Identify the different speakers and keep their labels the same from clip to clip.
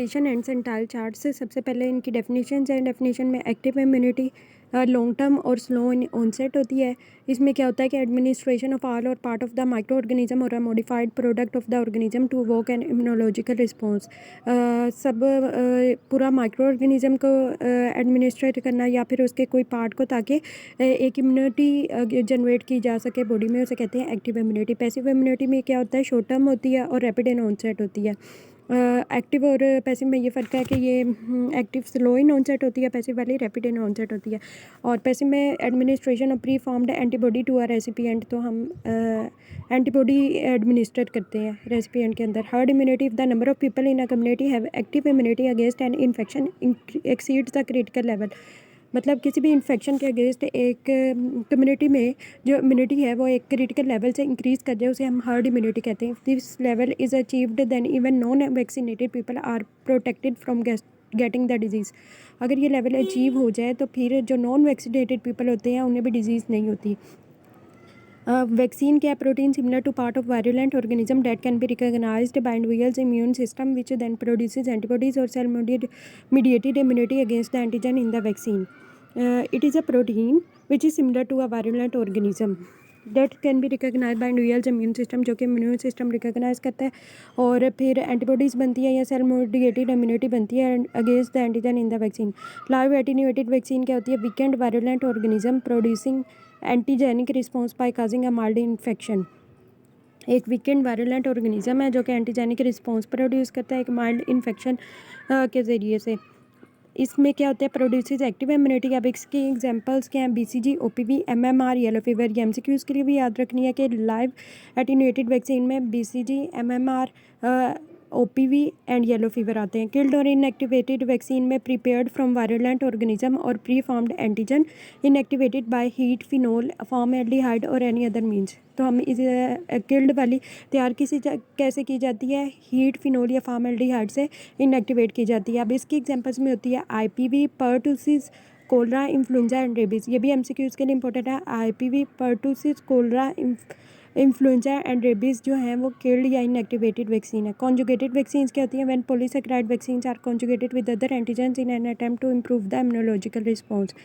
Speaker 1: Definition and centile chart से सबसे पहले इनकी डेफिनेशन है। डेफिनेशन में एक्टिव इम्यूनिटी लॉन्ग टर्म और स्लो इन ऑनसेट होती है। इसमें क्या होता है कि administration of all or part of the microorganism or a modified product of the organism to evoke an immunological response. पूरा माइक्रो ऑर्गेनिज्म को एडमिनिस्ट्रेट करना या फिर उसके कोई पार्ट को, ताकि एक इम्यूनिटी जनरेट की जा सके बॉडी में, उसे कहते हैं एक्टिव इम्यूनिटी। पैसिव इम्यूनिटी में क्या होता है, शॉर्ट टर्म होती है और रैपिड इन ऑनसेट होती है। एक्टिव और पैसिव में ये फ़र्क है कि ये एक्टिव स्लो इन ऑनसेट होती है, पैसिव वाली रैपिड इन ऑनसेट होती है। और पैसिव में administration of pre formed antibody to a recipient, तो हम एंटीबॉडी एडमिनिस्ट्रेट करते हैं रेसिपिएंट के अंदर। Herd immunity, if the number of people in a community have active immunity against an infection exceeds the critical level. मतलब किसी भी infection के अगेंस्ट एक कम्युनिटी में जो इम्यूनिटी है वो एक क्रिटिकल लेवल से इंक्रीज़ कर जाए, उसे हम हर्ड इम्यूनिटी कहते हैं। This level is achieved then even non vaccinated people are protected from getting the disease. अगर ये लेवल अचीव हो जाए तो फिर जो नॉन वैक्सीनेटेड पीपल होते हैं उन्हें भी डिजीज़ नहीं होती। वैक्सीन क्या, protein similar to part of virulent organism that can be recognised by individuals immune system which then produces antibodies और cell mediated immunity against the antigen in the vaccine. It is a protein which is similar to a virulent organism that can be recognized by individual's immune system, जो कि immune system recognise करता है। और फिर antibodies बनती है या cell mediated immunity बनती है against the antigen in the vaccine. Live attenuated vaccine क्या होती है, weakened virulent organism producing antigenic response by causing a mild infection. एक वीकेंड वायरुलेंट ऑर्गेनिज्म है जो कि एंटीजेनिक रिस्पॉन्स प्रोड्यूस करता है एक माइल्ड इन्फेक्शन के ज़रिए से। इसमें क्या होता है, प्रोड्यूसेस एक्टिव इम्यूनिटी। अब इसकी एग्जांपल्स क्या हैं, BCG, OPV, MMR, yellow fever. ये MCQs के लिए भी याद रखनी है कि लाइव एटीन्यूएटेड वैक्सीन में BCG, MMR, OPV and yellow fever आते हैं। किल्ड और इनएक्टिवेटेड वैक्सीन में प्रिपेयर्ड फ्रॉम वायरुलेंट ऑर्गेनिज्म और pre formed antigen inactivated by heat, phenol, formaldehyde और एनी अदर मीन्स। तो हम इस किल्ड वाली तैयार कैसे की जाती है, हीट, फिनोल या फॉर्मल्डिहाइड से इनएक्टिवेट की जाती है। अब इसकी एग्जांपल्स में होती है IPV, pertussis, cholera, influenza and rabies. ये भी MCQs के लिए इंपॉर्टेंट है। IPV, pertussis, cholera, influenza and rabies जो हैं वो किल्ड या इनएक्टिवेटेड वैक्सीन है। कॉन्जुगेटेड वैक्सीन्स क्या होती हैं, when polysaccharide vaccines are conjugated with other antigens in an attempt to improve the immunological response.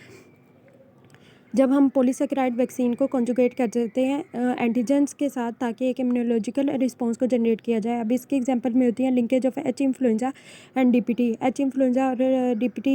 Speaker 1: जब हम पॉलीसैकेराइड वैक्सीन को कॉन्जुगेट कर देते हैं एंटीजेंस के साथ ताकि एक इम्यूनोलॉजिकल रिस्पॉन्स को जनरेट किया जाए। अब इसके एग्जांपल में होती हैं linkage of H influenza and DPT। H influenza और DPT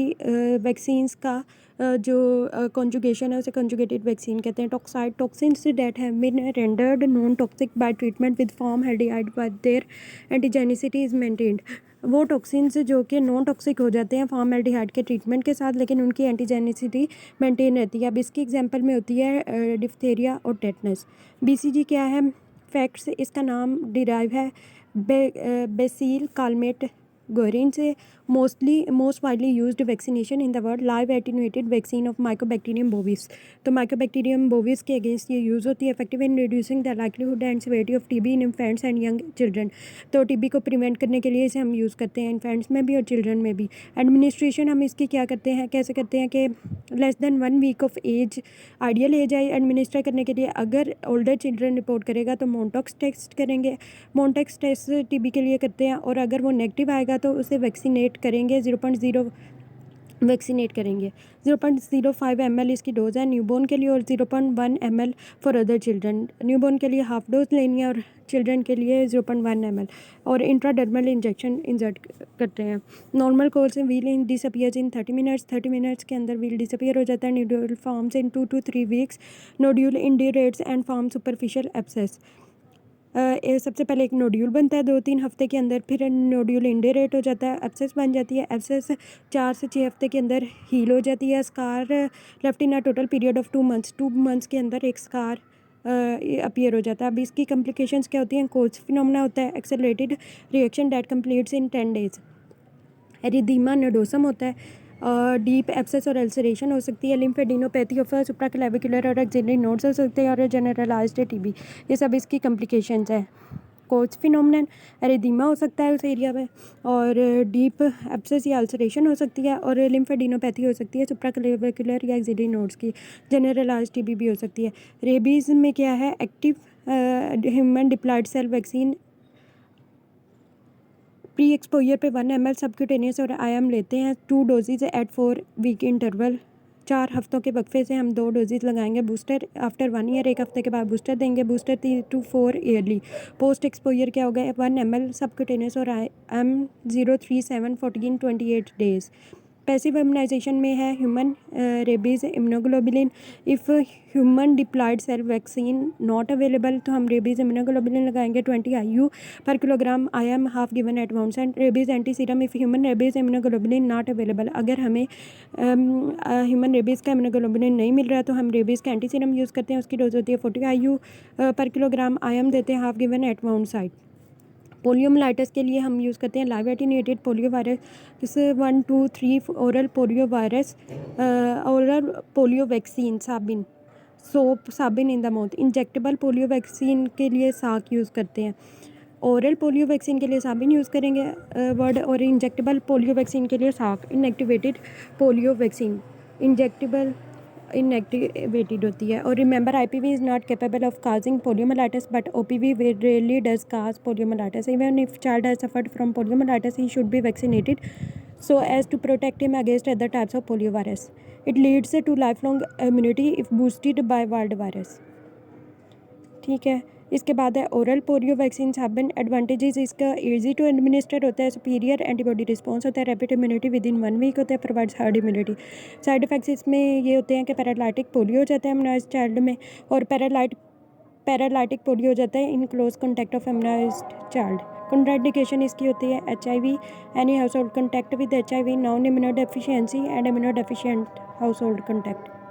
Speaker 1: वैक्सीन्स का जो कॉन्जुगेशन है उसे कॉन्जुगेटेड वैक्सीन कहते हैं। Toxoid, toxins that have been rendered non toxic by treatment with formaldehyde but their antigenicity is maintained. वो टॉक्सिन्स जो कि नॉन टॉक्सिक हो जाते हैं फॉर्मल्डिहाइड के ट्रीटमेंट के साथ, लेकिन उनकी एंटीजेनिसिटी मेंटेन रहती है। अब इसकी एग्जांपल में होती है डिप्थेरिया और टेटनस। BCG क्या है, फैक्ट्स, इसका नाम डिराइव है बेसिल कालमेट गोरिन से। Most widely used vaccination in the world, live attenuated vaccine of Mycobacterium bovis. तो माइकोबैक्टीरियम बोविस के अगेंस्ट ये यूज़ होती है। Effective in reducing the likelihood and severity of TB in infants and young children. तो TB को prevent करने के लिए इसे हम यूज़ करते हैं इन्फेंट्स में भी और चिल्ड्रन में भी। एडमिनिस्ट्रेशन हम इसकी क्या करते हैं, कैसे करते हैं कि less than 1 week of age ideal age है एडमिनिस्टर करने के लिए। अगर ओल्डर चिल्ड्रन रिपोर्ट करेगा तो मोनटॉक्स टेस्ट करेंगे, मोनटॉक्स टेस्ट TB के लिए करते हैं, और अगर वो नेगेटिव आएगा तो उसे वैक्सीनेट करेंगे, 0.0 वैक्सीनेट करेंगे। 0.05 ml इसकी डोज़ है न्यूबॉर्न के लिए और 0.1 ml for other children. Newborn के लिए हाफ डोज लेनी है और चिल्ड्रन के लिए 0.1 ml, और इंट्राडर्मल इंजेक्शन इंजर्ट करते हैं। नॉर्मल कोर्स में wheal disappears in 30 minutes. 30 minutes के अंदर व्हील डिसअपियर हो जाता है। Nodule forms in 2 to 3 weeks. Nodule indurates and form superficial abscess. सबसे पहले एक नोड्यूल बनता है 2-3 हफ्ते के अंदर, फिर नोड्यूल इंडिरेट हो जाता है, एब्सेस बन जाती है। एब्सेस 4 से 6 हफ्ते के अंदर हील हो जाती है। Scar left in a total period of 2 months. 2 months के अंदर एक स्कार अपीयर हो जाता है। अब इसकी कम्प्लिकेशंस क्या होती हैं, कोर्स फिनोमेना होता है, accelerated reaction that completes in 10 days. Erythema nodosum होता है, डीप एब्सेस और अल्सरेशन हो सकती है। लिम्फेडिनोपैथी ऑफ सुप्राक्लेविकुलर और एक्सिलरी नोड्स हो सकते हैं, और जनरलाइज्ड TB। ये सब इसकी कम्प्लिकेशंस हैं। कोच फिनोमेनन, एरिदीमा हो सकता है उस एरिया में, और डीप एब्सेस या अल्सरेशन हो सकती है, और लिम्फेडिनोपैथी हो सकती है सुप्राक्लेविकुलर या एक्सिलरी नोड्स की। जनरलाइज्ड TB भी हो सकती है। रेबीज़ में क्या है, active human diploid cell vaccine pre exposure पे 1 ml सबक्यूटेनियस और IM लेते हैं 2 डोजेज एट 4 वीक इंटरवल। 4 हफ्तों के वक्फे से हम 2 डोजेज लगाएंगे। बूस्टर आफ्टर 1 ईयर, 1 हफ्ते के बाद बूस्टर देंगे। Booster 3 to 4 yearly. Post exposure क्या होगा? 1 ml सबक्यूटेनियस और IM 037 14 28 डेज। पैसिव इम्यूनाइजेशन में है human rabies immunoglobulin. If human diploid cell vaccine not available तो हम रेबीज़ इम्यूनोग्लोबुलिन लगाएंगे 20 IU पर kilogram IM half given at wounds and rabies anti serum if human rabies immunoglobulin not available. अगर हमें human rabies का immunoglobulin नहीं मिल रहा तो हम रेबीज़ का एंटी सीरम यूज़ करते हैं। उसकी डोज होती है 40 IU पर किलोग्राम IM देते हैं half given eight wound side. Poliomyelitis के लिए हम यूज़ करते हैं लाइव एटीन्यूएटेड पोलियो वायरस। इस 1 2 3 oral polio virus oral polio vaccine साबिन soap साबिन in the mouth. Injectable polio vaccine के लिए साक यूज़ करते हैं। ओरल पोलियो वैक्सीन के लिए साबिन यूज़ करेंगे वर्ड, और इंजेक्टेबल पोलियो वैक्सीन के लिए साक। Inactivated polio vaccine injectable inactivated होती है। और remember IPV is not capable of causing poliomyelitis but OPV rarely does cause poliomyelitis. Even if child has suffered from poliomyelitis he should be vaccinated so as to protect him against other types of poliovirus. It leads to lifelong immunity if boosted by wild virus. ठीक है। इसके बाद है oral polio vaccine Sabin. Advantages इसका easy to administer होता है, superior antibody response होता है, rapid immunity within 1 week होता है, provides herd immunity. Side effects इसमें ये होते हैं कि पैरालाइटिक पोलियो हो जाता है इम्यूनाइज्ड चाइल्ड में, और पैरालाइटिक पोलियो हो जाता है in close contact of immunized child. Contraindication इसकी होती है HIV, any household contact with HIV, non immunodeficiency and immunodeficient household contact.